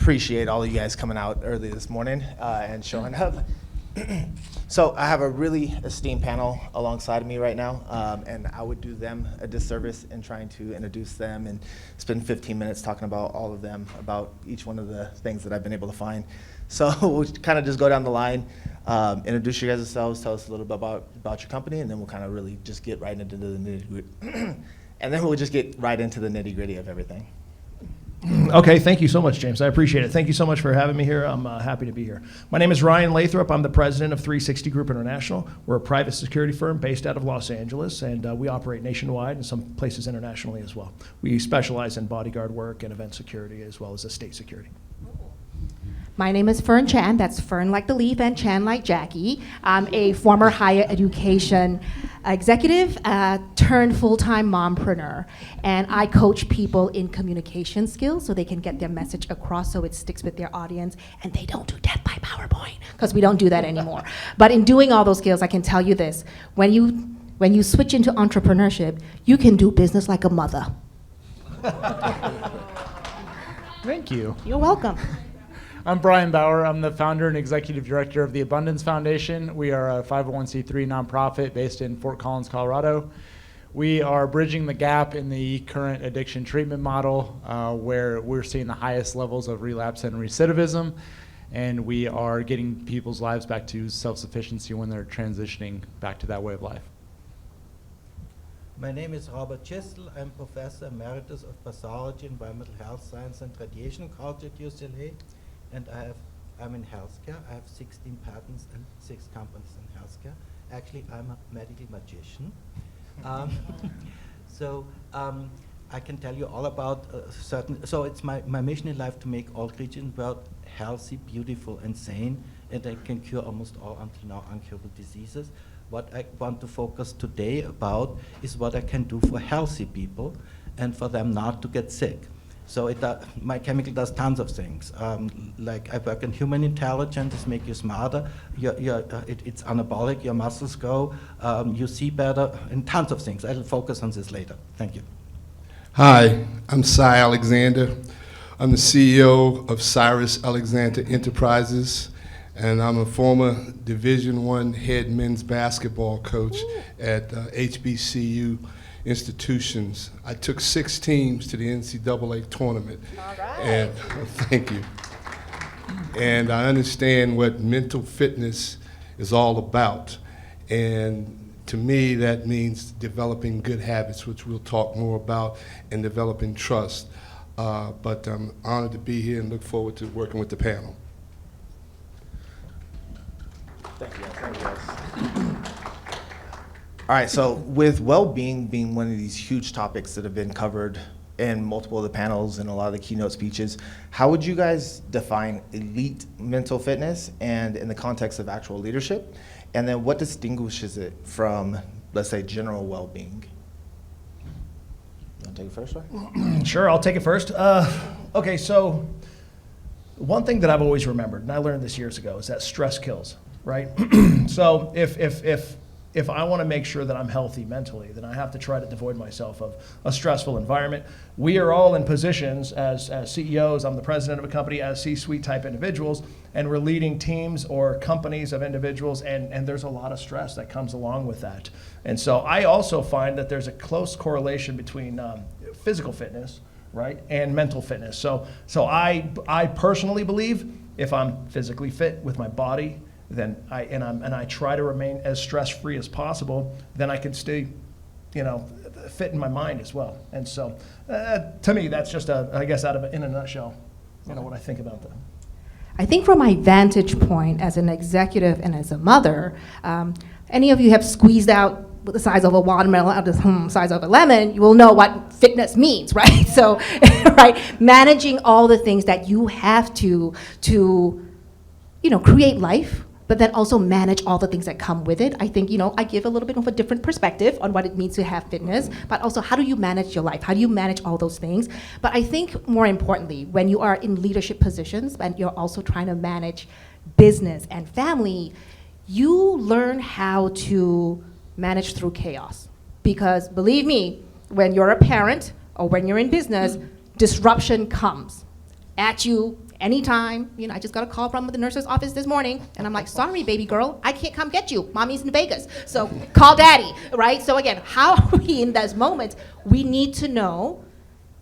appreciate all of you guys coming out early this morning and showing up. So I have a really esteemed panel alongside of me right now, and I would do them a disservice in trying to introduce them and spend 15 minutes talking about all of them, about each one of the things that I've been able to find. So we'll kind of just go down the line, introduce you guys yourselves, tell us a little bit about your company, and then we'll kind of really just get right into the nitty-gritty. And then we'll just get right into the nitty-gritty of everything. Okay, thank you so much, James. I appreciate it. Thank you so much for having me here. I'm happy to be here. My name is Ryan Lathrop. I'm the president of 360 Group International. We're a private security firm based out of Los Angeles, and we operate nationwide and some places internationally as well. We specialize in bodyguard work and event security as well as estate security. My name is Fern Chan. That's Fern like the leaf and Chan like Jackie. I'm a former higher education executive turned full-time mompreneur. And I coach people in communication skills so they can get their message across so it sticks with their audience. And they don't do death by PowerPoint because we don't do that anymore. But in doing all those skills, I can tell you this. When you switch into entrepreneurship, you can do business like a mother. Thank you. You're welcome. I'm Brian Bauer. I'm the founder and executive director of the Abundance Foundation. We are a 501c3 nonprofit based in Fort Collins, Colorado. We are bridging the gap in the current addiction treatment model where we're seeing the highest levels of relapse and recidivism, and we are getting people's lives back to self-sufficiency when they're transitioning back to that way of life. My name is Robert Chisel. I'm Professor Emeritus of Pathology, Environmental Health Science and Radiation Culture at UCLA. And I'm in healthcare. I have 16 patents and 6 companies in healthcare. Actually, I'm a medical magician. I can tell you all about so it's my mission in life to make all creatures in the world healthy, beautiful, and sane, and I can cure almost all until now uncurable diseases. What I want to focus today about is what I can do for healthy people and for them not to get sick. So my chemical does tons of things. Like I work in human intelligence, make you smarter. It's anabolic, your muscles grow, you see better, and tons of things. I'll focus on this later. Thank you. Hi, I'm Cy Alexander. I'm the CEO of Cyrus Alexander Enterprises, and I'm a former Division I head men's basketball coach at HBCU institutions. I took 6 teams to the NCAA tournament. All right. And thank you. And I understand what mental fitness is all about. And to me, that means developing good habits, which we'll talk more about, and developing trust. But I'm honored to be here and look forward to working with the panel. Thank you. Thank you guys. All right, so with well-being being one of these huge topics that have been covered in multiple of the panels and a lot of the keynote speeches, how would you guys define elite mental fitness and in the context of actual leadership? And then what distinguishes it from, let's say, general well-being? You want to take it first, right? Sure, I'll take it first. Okay, so one thing that I've always remembered, and I learned this years ago, is that stress kills, right? So if I want to make sure that I'm healthy mentally, then I have to try to devoid myself of a stressful environment. We are all in positions as CEOs, I'm the president of a company, as C-suite type individuals, and we're leading teams or companies of individuals, and there's a lot of stress that comes along with that. And so I also find that there's a close correlation between physical fitness, right, and mental fitness. So I personally believe if I'm physically fit with my body, then I try to remain as stress-free as possible, then I can stay, fit in my mind as well. And so, to me, that's just I guess in a nutshell, what I think about that. I think from my vantage point as an executive and as a mother, any of you have squeezed out the size of a watermelon out of the size of a lemon, you will know what fitness means, right? So, right, managing all the things that you have to create life, but then also manage all the things that come with it. I think, I give a little bit of a different perspective on what it means to have fitness, but also how do you manage your life? How do you manage all those things? But I think more importantly, when you are in leadership positions and you're also trying to manage business and family, you learn how to manage through chaos. Because believe me, when you're a parent or when you're in business, disruption comes at you anytime, I just got a call from the nurse's office this morning, and I'm like, sorry, baby girl, I can't come get you. Mommy's in Vegas, so call daddy, right? So again, how are we in those moments? We need to know,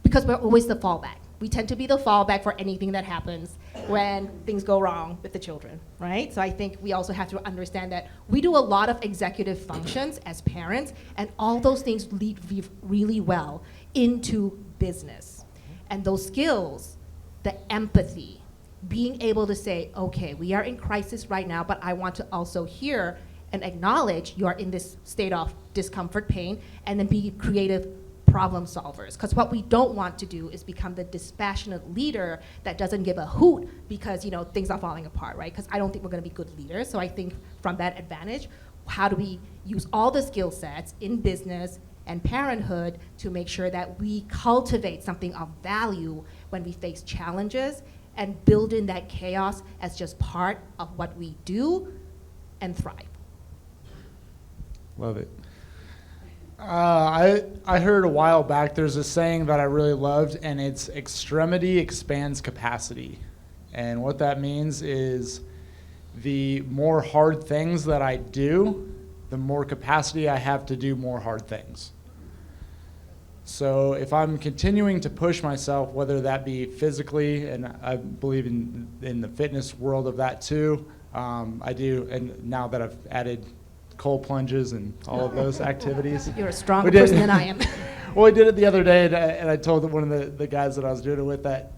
because we're always the fallback. We tend to be the fallback for anything that happens when things go wrong with the children, right? So I think we also have to understand that we do a lot of executive functions as parents, and all those things lead really well into business. And those skills, the empathy, being able to say, okay, we are in crisis right now, but I want to also hear and acknowledge you are in this state of discomfort, pain, and then be creative problem solvers. Because what we don't want to do is become the dispassionate leader that doesn't give a hoot because things are falling apart, right? Because I don't think we're going to be good leaders. So I think from that advantage, how do we use all the skill sets in business and parenthood to make sure that we cultivate something of value when we face challenges, and build in that chaos as just part of what we do and thrive. Love it. I heard a while back, there's a saying that I really loved, and it's extremity expands capacity. And what that means is the more hard things that I do, the more capacity I have to do more hard things. So if I'm continuing to push myself, whether that be physically, and I believe in the fitness world of that too, I do, and now that I've added cold plunges and all of those activities. You're a stronger person than I am. Well, I did it the other day, and I told one of the guys that I was doing it with that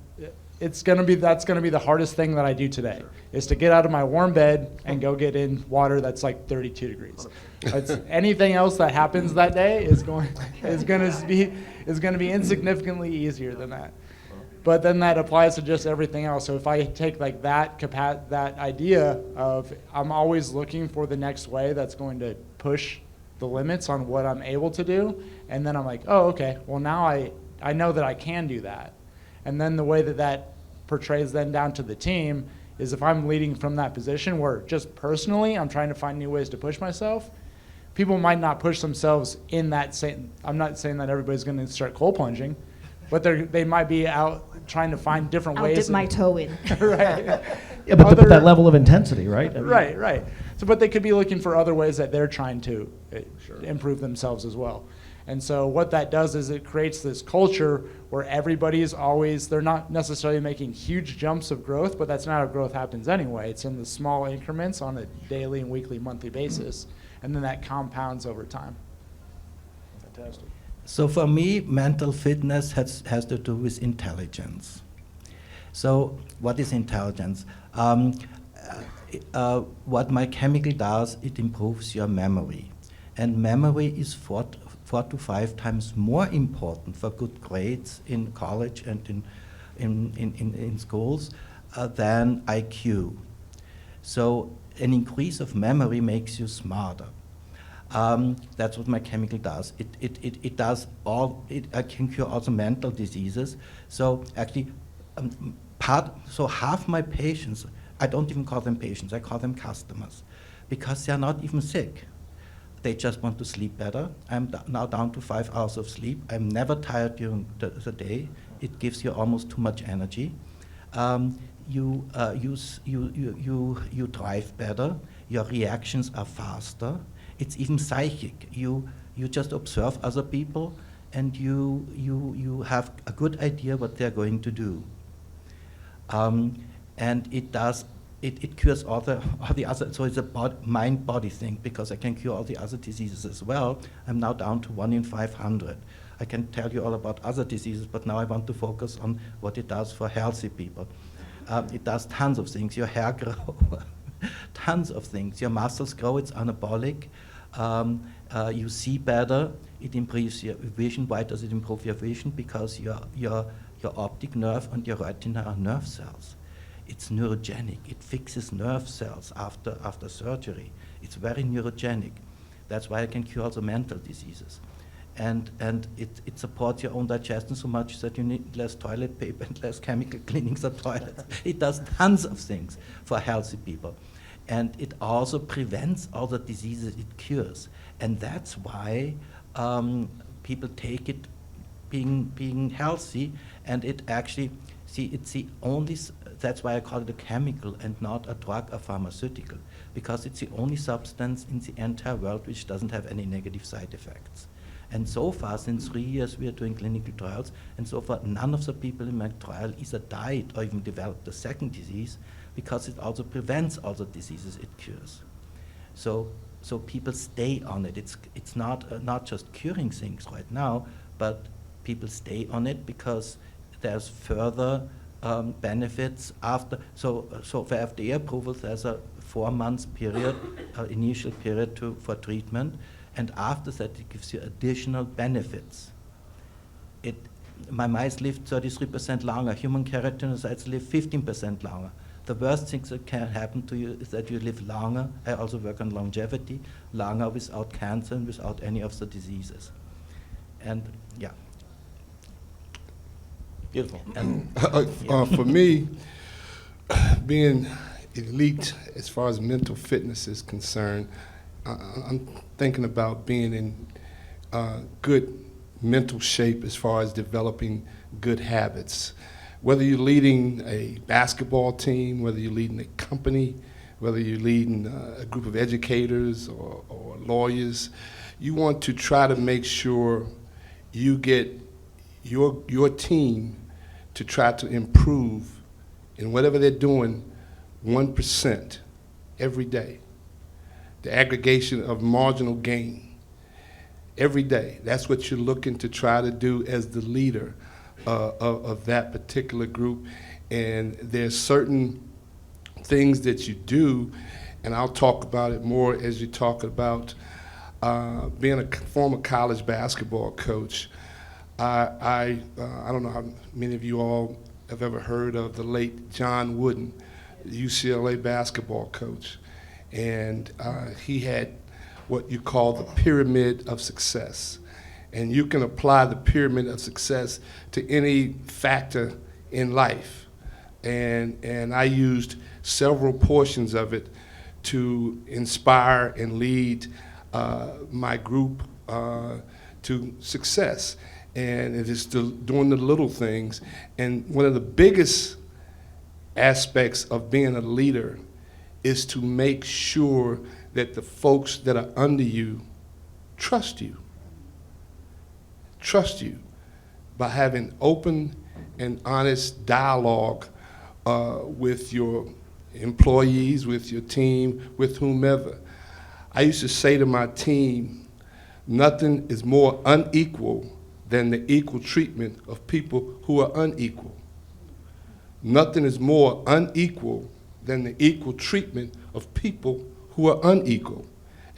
that's gonna be the hardest thing that I do today, is to get out of my warm bed and go get in water that's like 32 degrees. Anything else that happens that day is going to be insignificantly easier than that. But then that applies to just everything else. So if I take like that idea of I'm always looking for the next way that's going to push the limits on what I'm able to do, and then I'm like, oh, okay, well now I know that I can do that. And then the way that portrays then down to the team is if I'm leading from that position where just personally I'm trying to find new ways to push myself, people might not push themselves in that same, I'm not saying that everybody's going to start cold plunging, but they might be out trying to find different I'll ways. dip my toe in. Right. Yeah, but that level of intensity, right? I mean, Right. So, but they could be looking for other ways that they're trying to improve themselves as well. And so what that does is it creates this culture where everybody is always, they're not necessarily making huge jumps of growth, but that's not how growth happens anyway. It's in the small increments on a daily and weekly, monthly basis, and then that compounds over time. Fantastic. So for me, mental fitness has to do with intelligence. So what is intelligence? What my chemical does, it improves your memory. And memory is 4 to 5 times more important for good grades in college and in schools than IQ. So an increase of memory makes you smarter. That's what my chemical does. It does all. It can cure also mental diseases. So actually, half my patients, I don't even call them patients. I call them customers, because they are not even sick. They just want to sleep better. I'm now down to 5 hours of sleep. I'm never tired during the day. It gives you almost too much energy. You drive better. Your reactions are faster. It's even psychic. You just observe other people, and you have a good idea what they're going to do. And it cures all the other. So it's a mind-body thing, because I can cure all the other diseases as well. I'm now down to 1 in 500. I can tell you all about other diseases, but now I want to focus on what it does for healthy people. It does tons of things. Your hair grows, tons of things. Your muscles grow. It's anabolic. You see better. It improves your vision. Why does it improve your vision? Because your optic nerve and your retina are nerve cells. It's neurogenic. It fixes nerve cells after surgery. It's very neurogenic. That's why I can cure also mental diseases. And it supports your own digestion so much that you need less toilet paper and less chemical cleanings of toilets. It does tons of things for healthy people. And it also prevents all the diseases it cures. And that's why people take it being healthy, and it actually, it's the only that's why I call it a chemical and not a drug or pharmaceutical, because it's the only substance in the entire world which doesn't have any negative side effects. And so far, since 3 years, we are doing clinical trials, and so far, none of the people in my trial either died or even developed a second disease, because it also prevents all the diseases it cures. So people stay on it. It's not just curing things right now, but people stay on it because there's further benefits after. So for FDA approvals, there's a 4 months period, initial period for treatment, and after that it gives you additional benefits. My mice lived 33% longer. Human keratinocytes live 15% longer. The worst things that can happen to you is that you live longer. I also work on longevity, longer without cancer and without any of the diseases. And yeah. Beautiful. And For me, being elite as far as mental fitness is concerned, I'm thinking about being in good mental shape as far as developing good habits. Whether you're leading a basketball team, whether you're leading a company, whether you're leading a group of educators or lawyers, you want to try to make sure you get your team to try to improve in whatever they're doing 1% every day. The aggregation of marginal gain every day. That's what you're looking to try to do as the leader of that particular group. And there's certain things that you do, and I'll talk about it more as you talk about being a former college basketball coach. I don't know how many of you all have ever heard of the late John Wooden, UCLA basketball coach. And he had what you call the pyramid of success. And you can apply the pyramid of success to any factor in life. And I used several portions of it to inspire and lead my group to success. And it is doing the little things. And one of the biggest aspects of being a leader is to make sure that the folks that are under you trust you. Trust you by having open and honest dialogue with your employees, with your team, with whomever. I used to say to my team, nothing is more unequal than the equal treatment of people who are unequal. Nothing is more unequal than the equal treatment of people who are unequal.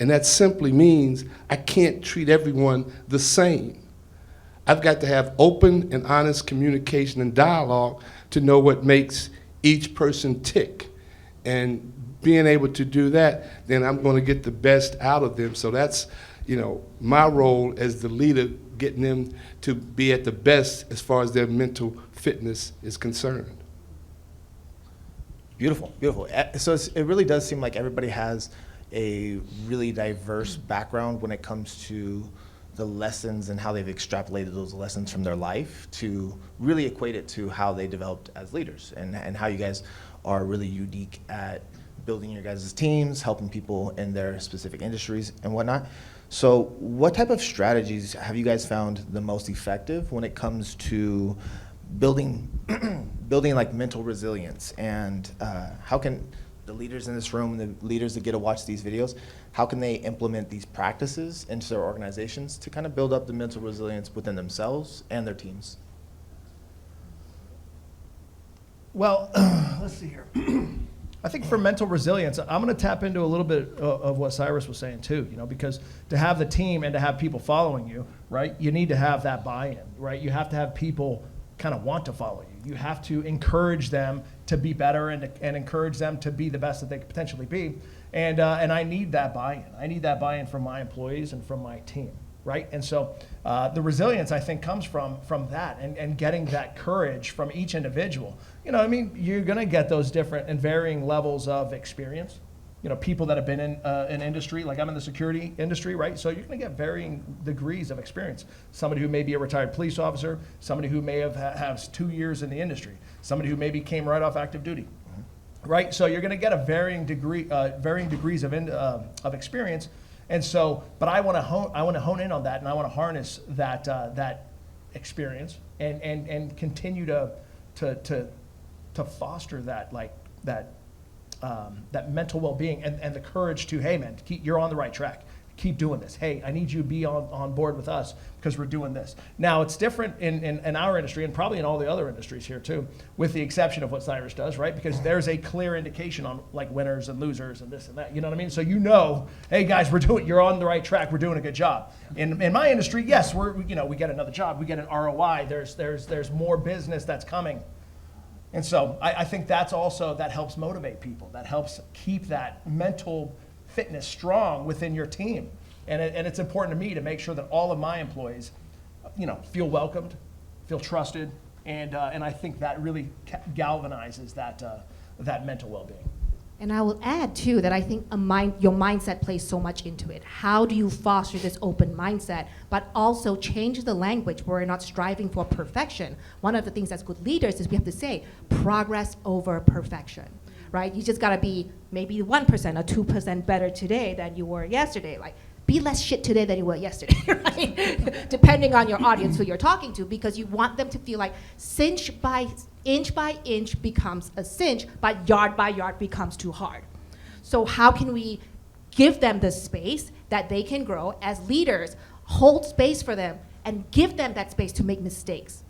And that simply means I can't treat everyone the same. I've got to have open and honest communication and dialogue to know what makes each person tick. And being able to do that, then I'm going to get the best out of them. So that's, my role as the leader, getting them to be at the best as far as their mental fitness is concerned. Beautiful, beautiful. So it really does seem like everybody has a really diverse background when it comes to the lessons and how they've extrapolated those lessons from their life to really equate it to how they developed as leaders and how you guys are really unique at building your guys' teams, helping people in their specific industries and whatnot. So what type of strategies have you guys found the most effective when it comes to building like mental resilience, and how can the leaders in this room and the leaders that get to watch these videos, how can they implement these practices into their organizations to kind of build up the mental resilience within themselves and their teams? Well, let's see here. I think for mental resilience, I'm going to tap into a little bit of what Cyrus was saying too, because to have the team and to have people following you, right, you need to have that buy-in, right? You have to have people kind of want to follow you. You have to encourage them to be better and encourage them to be the best that they could potentially be. And I need that buy-in. I need that buy-in from my employees and from my team, right? And so the resilience, I think, comes from that and getting that courage from each individual. You're going to get those different and varying levels of experience, people that have been in an industry, like I'm in the security industry, right? So you're going to get varying degrees of experience. Somebody who may be a retired police officer, somebody who may have 2 years in the industry, somebody who maybe came right off active duty, right? So you're going to get a varying degrees of experience, and so, but I want to hone in on that, and I want to harness that experience and continue to foster that mental well-being and the courage to, hey man, you're on the right track. Keep doing this. Hey, I need you to be on board with us because we're doing this. Now, it's different in our industry and probably in all the other industries here too, with the exception of what Cyrus does, right? Because there's a clear indication on like winners and losers and this and that. You know what I mean? So hey guys, you're on the right track. We're doing a good job. In my industry, yes, we get another job. We get an ROI. There's more business that's coming. And so I think that helps motivate people. That helps keep that mental fitness strong within your team. And it's important to me to make sure that all of my employees, feel welcomed, feel trusted, and I think that really galvanizes that mental well-being. And I will add too that I think your mindset plays so much into it. How do you foster this open mindset, but also change the language where we're not striving for perfection? One of the things that's good leaders is we have to say progress over perfection, right? You just gotta be maybe 1% or 2% better today than you were yesterday. Like, be less shit today than you were yesterday, right? Depending on your audience who you're talking to, because you want them to feel like inch by inch becomes a cinch, but yard by yard becomes too hard. So how can we give them the space that they can grow as leaders, hold space for them, and give them that space to make mistakes?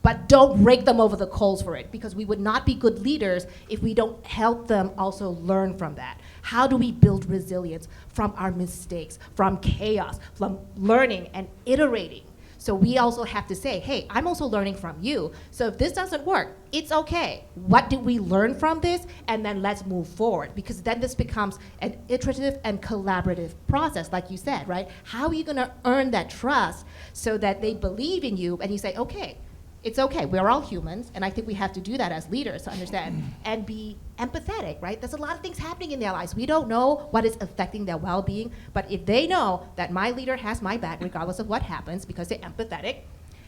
But don't rake them over the coals for it, because we would not be good leaders if we don't help them also learn from that. How do we build resilience from our mistakes, from chaos, from learning and iterating? So we also have to say, hey, I'm also learning from you. So if this doesn't work, it's okay. What did we learn from this? And then let's move forward, because then this becomes an iterative and collaborative process, like you said, right? How are you gonna earn that trust so that they believe in you and you say, okay, it's okay, we're all humans, and I think we have to do that as leaders to understand and be empathetic, right? There's a lot of things happening in their lives. We don't know what is affecting their well-being, but if they know that my leader has my back regardless of what happens because they're empathetic,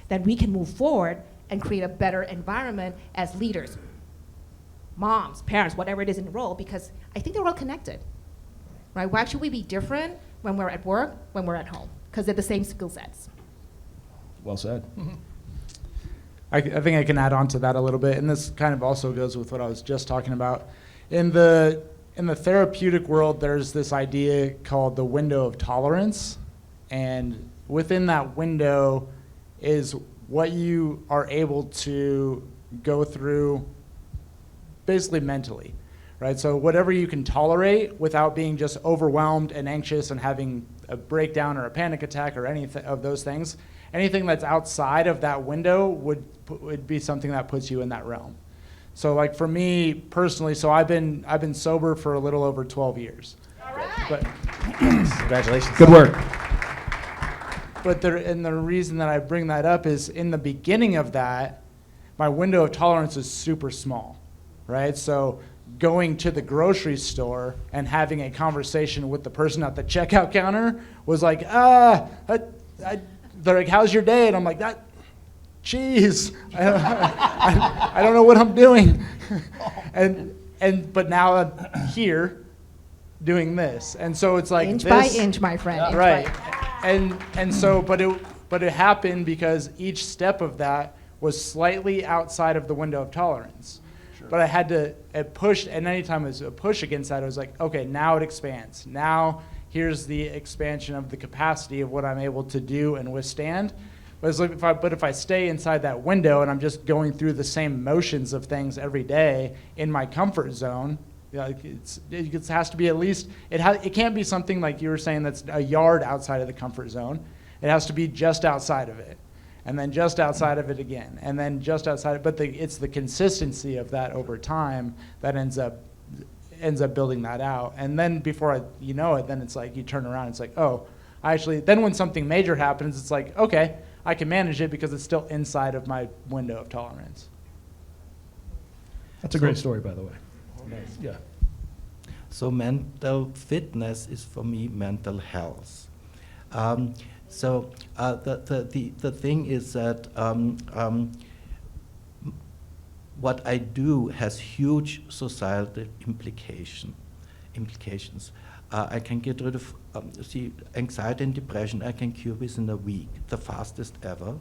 then we can move forward and create a better environment as leaders. Moms, parents, whatever it is in the role, because I think they're all connected, right? Why should we be different when we're at work, when we're at home? Because they're the same skill sets. Well said. I think I can add on to that a little bit, and this kind of also goes with what I was just talking about. In the therapeutic world, there's this idea called the window of tolerance, and within that window is what you are able to go through basically mentally, right? So whatever you can tolerate without being just overwhelmed and anxious and having a breakdown or a panic attack or any of those things, anything that's outside of that window would be something that puts you in that realm. So like for me personally, so I've been sober for a little over 12 years. All right. But Congratulations. Good work. But the reason that I bring that up is in the beginning of that, my window of tolerance is super small, right? So going to the grocery store and having a conversation with the person at the checkout counter was like, they're like, how's your day? And I'm like, geez, I don't know what I'm doing. But now I'm here doing this. And so it's like Inch this, by inch, my friend. Inch right. by And so, but it happened because each step of that was slightly outside of the window of tolerance. Sure. But I had to push, and anytime it was a push against that, it was like, okay, now it expands. Now here's the expansion of the capacity of what I'm able to do and withstand. But it's like if I stay inside that window and I'm just going through the same motions of things every day in my comfort zone, it has to be at least, it can't be something like you were saying that's a yard outside of the comfort zone. It has to be just outside of it, and then just outside of it again, and then just outside. But it's the consistency of that over time that ends up building that out. And then before you know it, then it's like you turn around, it's like, oh, then when something major happens, it's like, okay, I can manage it because it's still inside of my window of tolerance. That's a great story, by the way. Yeah. So mental fitness is for me mental health. The thing is that what I do has huge societal implications. I can get rid of anxiety and depression. I can cure within a week, the fastest ever.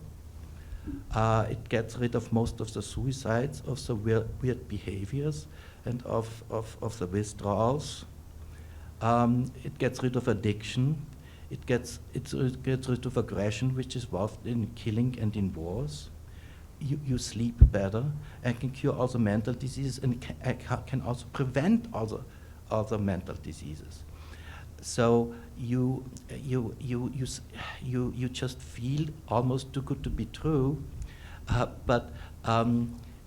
It gets rid of most of the suicides, of the weird behaviors, and of the withdrawals. It gets rid of addiction. It gets rid of aggression, which is involved in killing and in wars. You sleep better. I can cure all the mental diseases, and I can also prevent all the mental diseases. So you just feel almost too good to be true,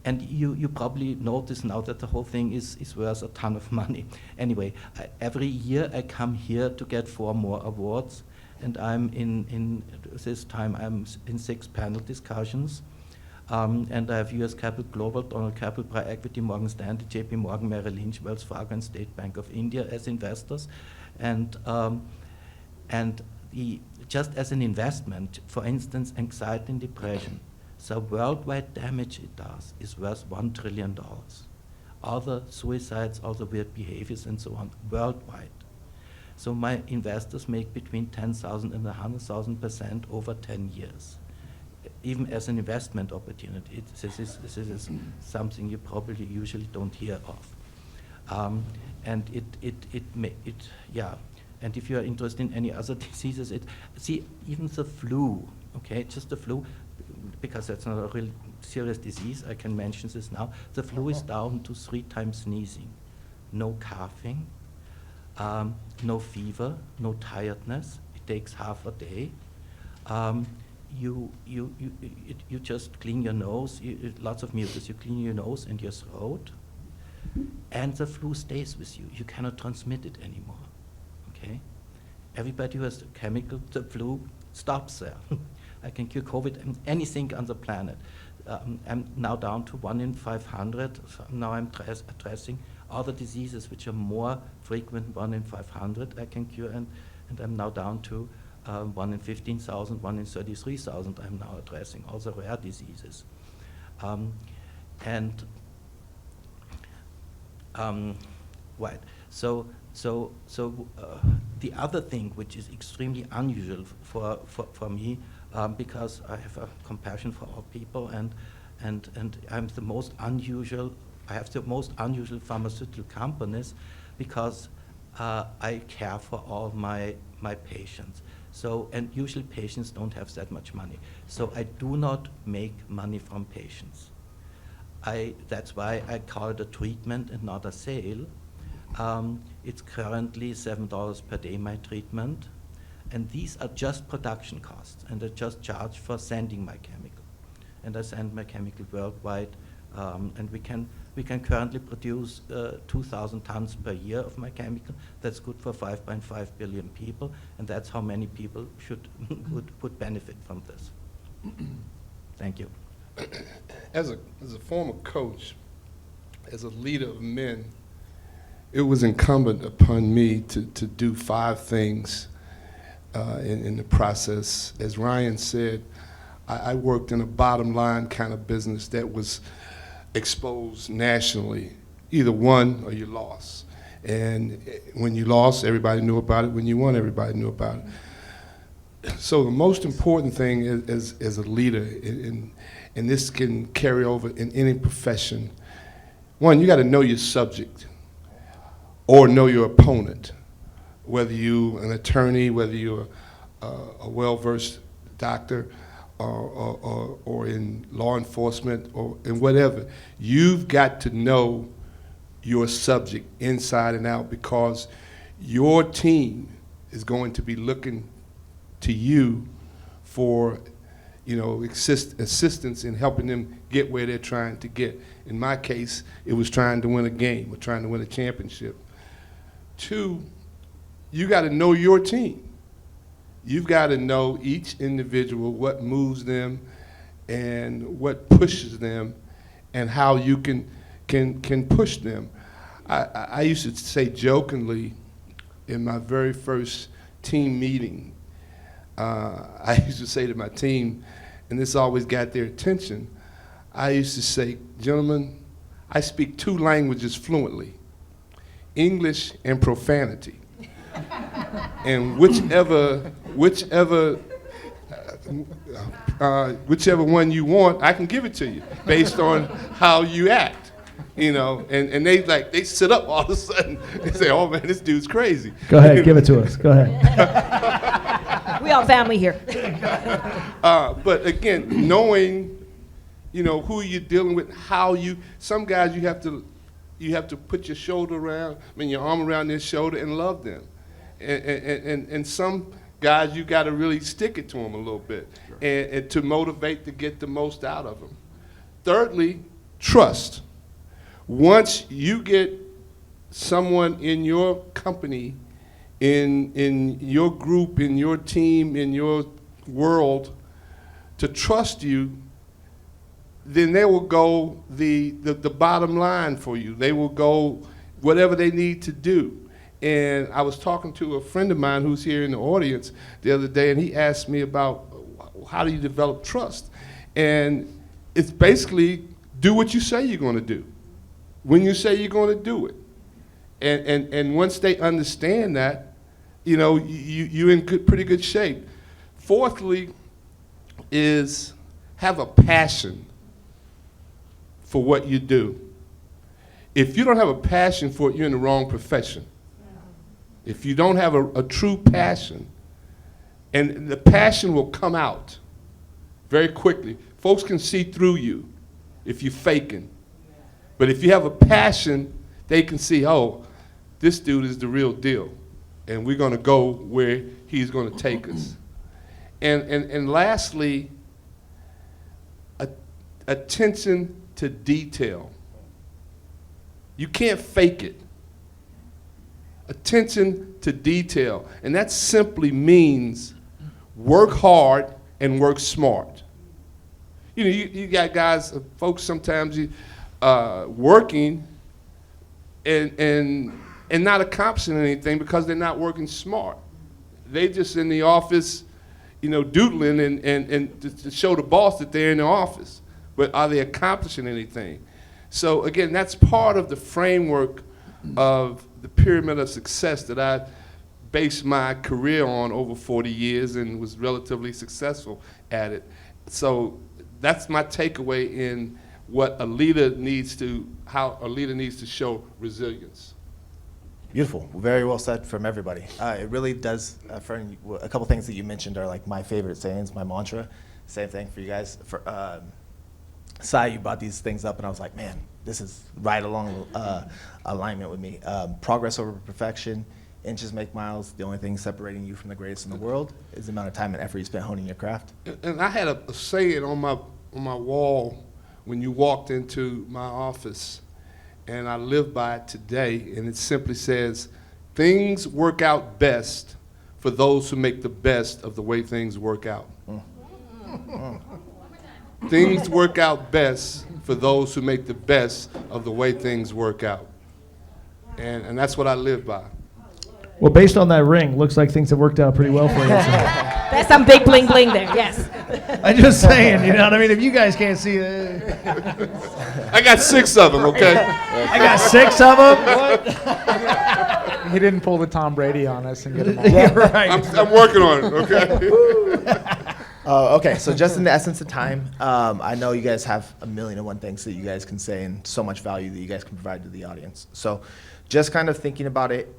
and you probably notice now that the whole thing is worth a ton of money. Anyway, every year I come here to get 4 more awards, and I'm in this time I'm in 6 panel discussions. And I have US Capital Global, Donald Capital, Private Equity, Morgan Stanley, JP Morgan, Merrill Lynch, Wells Fargo, and State Bank of India as investors. And just as an investment, for instance, anxiety and depression, the worldwide damage it does is worth $1 trillion. All the suicides, all the weird behaviors, and so on, worldwide. So my investors make between 10,000 and 100,000% over 10 years. Even as an investment opportunity, this is something you probably usually don't hear of. And and if you are interested in any other diseases, even the flu, okay, just the flu, because that's not a real serious disease, I can mention this now. The flu is down to 3 times sneezing, no coughing, no fever, no tiredness. It takes half a day. You just clean your nose, lots of mucus, you clean your nose and your throat, and the flu stays with you. You cannot transmit it anymore, okay? Everybody who has the flu stops there. I can cure COVID and anything on the planet. I'm now down to 1 in 500, so now I'm addressing other diseases which are more frequent, 1 in 500 I can cure, and I'm now down to 1 in 15,000, 1 in 33,000 I'm now addressing, all the rare diseases. Right. So the other thing which is extremely unusual for me, because I have a compassion for all people, and I'm the most unusual, I have the most unusual pharmaceutical companies, because I care for all my patients. So, and usually patients don't have that much money. So I do not make money from patients. That's why I call it a treatment and not a sale. It's currently $7 per day, my treatment. And these are just production costs, and I just charge for sending my chemical. And I send my chemical worldwide, and we can currently produce 2,000 tons per year of my chemical. That's good for 5.5 billion people, and that's how many people would benefit from this. Thank you. As a former coach, as a leader of men, it was incumbent upon me to do 5 things in the process. As Ryan said, I worked in a bottom line kind of business that was exposed nationally. Either won or you lost. And when you lost, everybody knew about it. When you won, everybody knew about it. So the most important thing as a leader, and this can carry over in any profession, one, you got to know your subject or know your opponent, whether you're an attorney, whether you're a well-versed doctor, or in law enforcement, or in whatever. You've got to know your subject inside and out, because your team is going to be looking to you for, assistance in helping them get where they're trying to get. In my case, it was trying to win a game or trying to win a championship. 2, you got to know your team. You've got to know each individual, what moves them and what pushes them, and how you can push them. I used to say jokingly in my very first team meeting, I used to say to my team, and this always got their attention, I used to say, gentlemen, I speak 2 languages fluently, English and profanity. And whichever one you want, I can give it to you based on how you act. You know, and they sit up all of a sudden and say, "Oh man, this dude's crazy." Go ahead, give it to us. Go ahead. We all family here. But again, knowing, you know, who you're dealing with, some guys you have to put your shoulder around, your arm around their shoulder and love them, and some guys you got to really stick it to them a little bit, and to motivate to get the most out of them. Thirdly, trust. Once you get someone in your company, in your group, in your team, in your world to trust you, then they will go the bottom line for you. They will go whatever they need to do. And I was talking to a friend of mine who's here in the audience the other day, and he asked me about how do you develop trust? And it's basically do what you say you're going to do when you say you're going to do it. And once they understand that, you know, you're in pretty good shape. Fourthly is have a passion for what you do. If you don't have a passion for it, you're in the wrong profession. If you don't have a true passion, and the passion will come out very quickly. Folks can see through you if you're faking. But if you have a passion, they can see, oh, this dude is the real deal, and we're going to go where he's going to take us. And lastly, attention to detail. You can't fake it. Attention to detail, and that simply means work hard and work smart. You know, you got guys, folks sometimes working and not accomplishing anything because they're not working smart. They just in the office, you know, doodling and to show the boss that they're in the office, but are they accomplishing anything? So again, that's part of the framework of the pyramid of success that I based my career on over 40 years and was relatively successful at it. So that's my takeaway in what a leader needs to, how a leader needs to show resilience. Beautiful. Very well said from everybody. It really does, Fern, a couple things that you mentioned are like my favorite sayings, my mantra. Same thing for you guys. For Sai, you brought these things up, and I was like, man, this is right along alignment with me. Progress over perfection, inches make miles. The only thing separating you from the greatest in the world is the amount of time and effort you spent honing your craft. And I had a saying on my wall when you walked into my office, and I live by it today, and it simply says, things work out best for those who make the best of the way things work out. Things work out best for those who make the best of the way things work out. And that's what I live by. Well, based on that ring, looks like things have worked out pretty well for you. That's some big bling bling there, yes. I'm just saying, you know what I mean? If you guys can't see it. I got 6 of them, okay? I got 6 of them? What? He didn't pull the Tom Brady on us and get him all. Yeah, right. I'm working on it, okay? Okay, so just in the essence of time, I know you guys have a million and one things that you guys can say and so much value that you guys can provide to the audience. So just kind of thinking about it,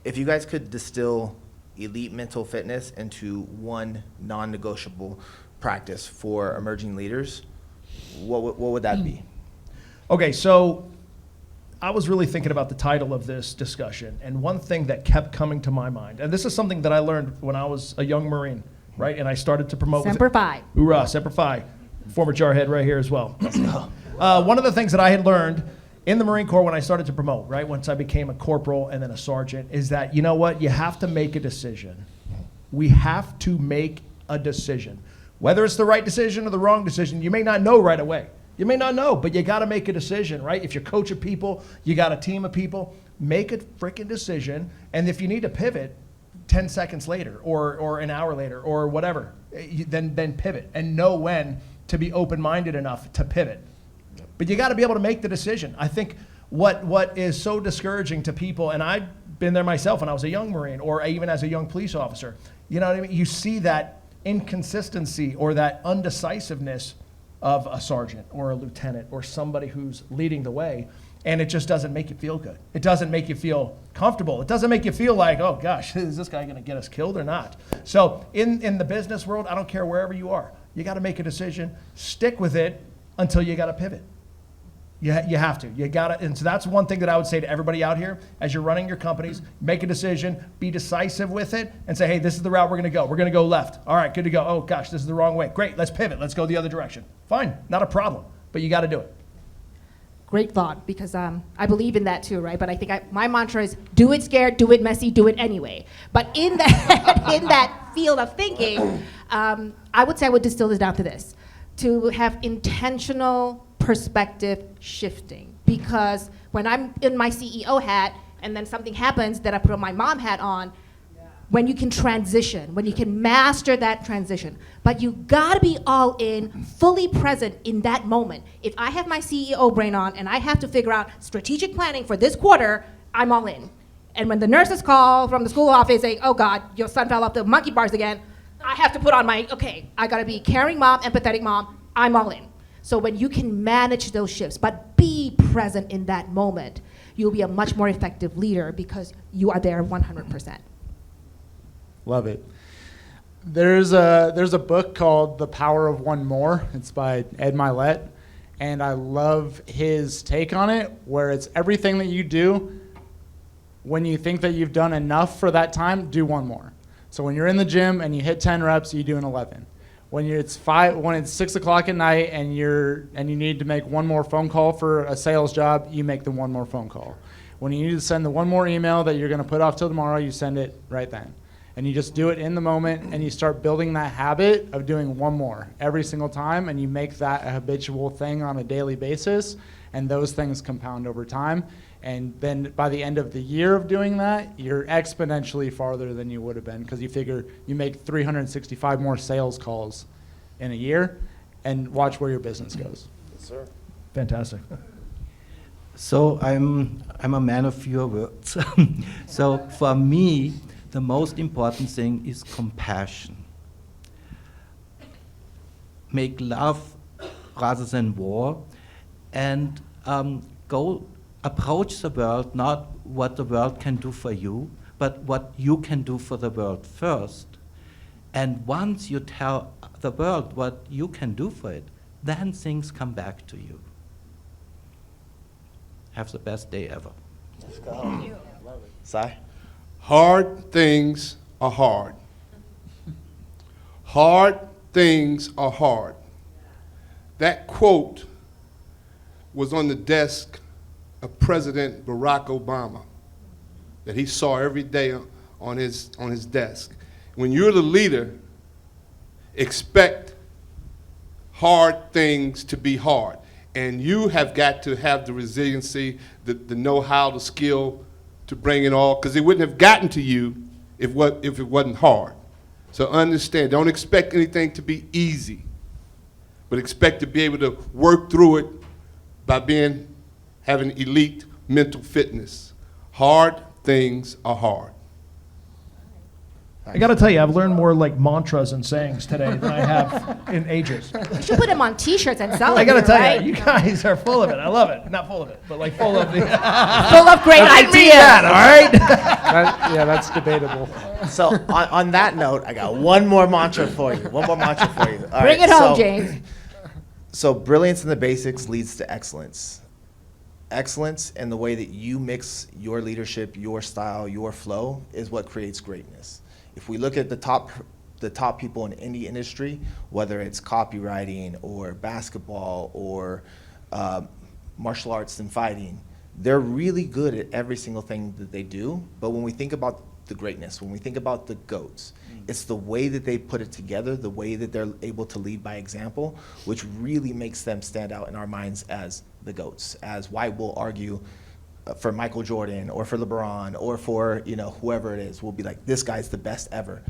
if you guys could distill elite mental fitness into one non-negotiable practice for emerging leaders, what would that be? Okay, so I was really thinking about the title of this discussion, and one thing that kept coming to my mind, and this is something that I learned when I was a young Marine, right? And I started to promote. Semper Fi. Hoorah, Semper Fi. Former jarhead right here as well. One of the things that I had learned in the Marine Corps when I started to promote, right, once I became a corporal and then a sergeant, is that, you know what, you have to make a decision. We have to make a decision. Whether it's the right decision or the wrong decision, you may not know right away. You may not know, but you got to make a decision, right? If you're coaching people, you got a team of people, make a freaking decision. And if you need to pivot 10 seconds later or an hour later or whatever, then pivot and know when to be open-minded enough to pivot. But you got to be able to make the decision. I think what is so discouraging to people, and I've been there myself when I was a young Marine or even as a young police officer, you know what I mean? You see that inconsistency or that undecisiveness of a sergeant or a lieutenant or somebody who's leading the way, and it just doesn't make you feel good. It doesn't make you feel comfortable. It doesn't make you feel like, oh gosh, is this guy going to get us killed or not? So in the business world, I don't care wherever you are, you got to make a decision, stick with it until you got to pivot. You have to. You got to. And so that's one thing that I would say to everybody out here as you're running your companies, make a decision, be decisive with it, and say, hey, this is the route we're going to go. We're going to go left. All right, good to go. Oh, gosh, this is the wrong way. Great, let's pivot. Let's go the other direction. Fine, not a problem, but you got to do it. Great thought, because I believe in that too, right? But I think my mantra is do it scared, do it messy, do it anyway. But in that, in that field of thinking, I would say I would distill this down to this: to have intentional perspective shifting. Because when I'm in my CEO hat and then something happens that I put my mom hat on, when you can transition, when you can master that transition. But you gotta be all in, fully present in that moment. If I have my CEO brain on and I have to figure out strategic planning for this quarter, I'm all in. And when the nurses call from the school office saying, oh God, your son fell off the monkey bars again, I have to put on my, okay, I gotta be caring mom, empathetic mom, I'm all in. So when you can manage those shifts, but be present in that moment, you'll be a much more effective leader because you are there 100%. Love it. There's a book called The Power of One More. It's by Ed Milet, and I love his take on it, where it's everything that you do, when you think that you've done enough for that time, do one more. So when you're in the gym and you hit 10 reps, you do an 11. When it's 6 o'clock at night and you need to make one more phone call for a sales job, you make the one more phone call. When you need to send the one more email that you're going to put off till tomorrow, you send it right then. And you just do it in the moment, and you start building that habit of doing one more every single time, and you make that a habitual thing on a daily basis, and those things compound over time. And then by the end of the year of doing that, you're exponentially farther than you would have been, because you figure you make 365 more sales calls in a year, and watch where your business goes. Yes, sir. Fantastic. So I'm a man of few words. So for me, the most important thing is compassion. Make love rather than war, and approach the world not what the world can do for you, but what you can do for the world first. And once you tell the world what you can do for it, then things come back to you. Have the best day ever. Let's go. Thank you. Love it. Sai? Hard things are hard. Hard things are hard. That quote was on the desk of President Barack Obama that he saw every day on his desk. When you're the leader, expect hard things to be hard. And you have got to have the resiliency, the know-how, the skill to bring it all, because it wouldn't have gotten to you if it wasn't hard. So understand, don't expect anything to be easy, but expect to be able to work through it by having elite mental fitness. Hard things are hard. I got to tell you, I've learned more like mantras and sayings today than I have in ages. You should put them on T-shirts and sell them. I got to tell right? you, you guys are full of it. I love it. Not full of it, but like full of the. Full of great I didn't mean ideas. that, all right? Yeah, that's debatable. So on that note, I got one more mantra for you. All Bring right, it home, James. So brilliance in the basics leads to excellence. Excellence in the way that you mix your leadership, your style, your flow is what creates greatness. If we look at the top people in any industry, whether it's copywriting or basketball or martial arts and fighting, they're really good at every single thing that they do. But when we think about the greatness, when we think about the GOATs, it's the way that they put it together, the way that they're able to lead by example, which really makes them stand out in our minds as the GOATs, as why we'll argue for Michael Jordan or for LeBron or for, you know, whoever it is. We'll be like, this guy's the best ever.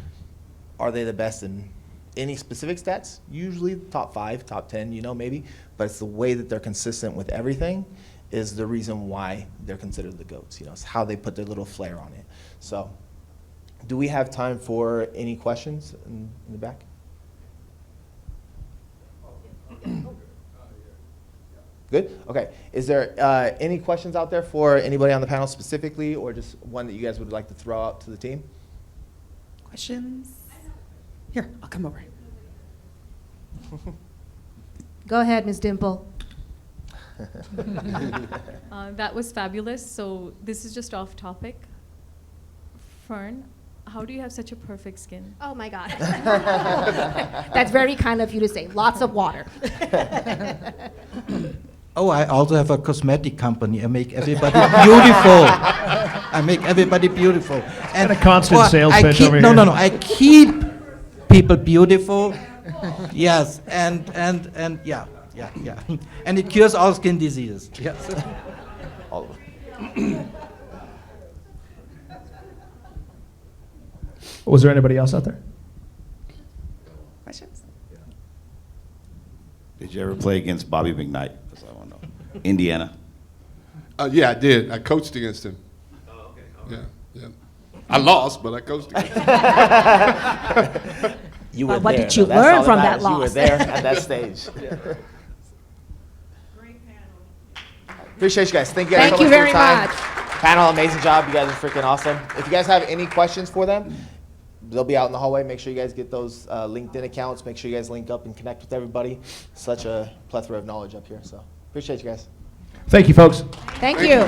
Are they the best in any specific stats? Usually top 5, top 10, you know, maybe. But it's the way that they're consistent with everything is the reason why they're considered the GOATs. You know, it's how they put their little flair on it. So, do we have time for any questions in the back? Good? Okay. Is there any questions out there for anybody on the panel specifically, or just one that you guys would like to throw out to the team? Questions? Here, I'll come over. Go ahead, Ms. Dimple. That was fabulous. So this is just off topic. Fern, how do you have such a perfect skin? Oh my God. That's very kind of you to say. Lots of water. Oh, I also have a cosmetic company. I make everybody beautiful. I make everybody beautiful. And a constant sales I pitch keep, over no, here. No, no. I keep people beautiful. Yes, and yeah. And it cures all skin diseases. Yes. All of them. Was there anybody else out there? Questions? Did you ever play against Bobby McKnight? That's all I want to know. Indiana. Yeah, I did. I coached against him. Oh, okay. Yeah. I lost, but I coached against him. You were What there, did you though. That's learn all from that matters. You were loss? there at that stage. Appreciate you guys. Thank you guys Thank so you much for very your time. much. Panel, amazing job. You guys are freaking awesome. If you guys have any questions for them, they'll be out in the hallway. Make sure you guys get those LinkedIn accounts. Make sure you guys link up and connect with everybody. Such a plethora of knowledge up here. So appreciate you guys. Thank you, folks. Thank you.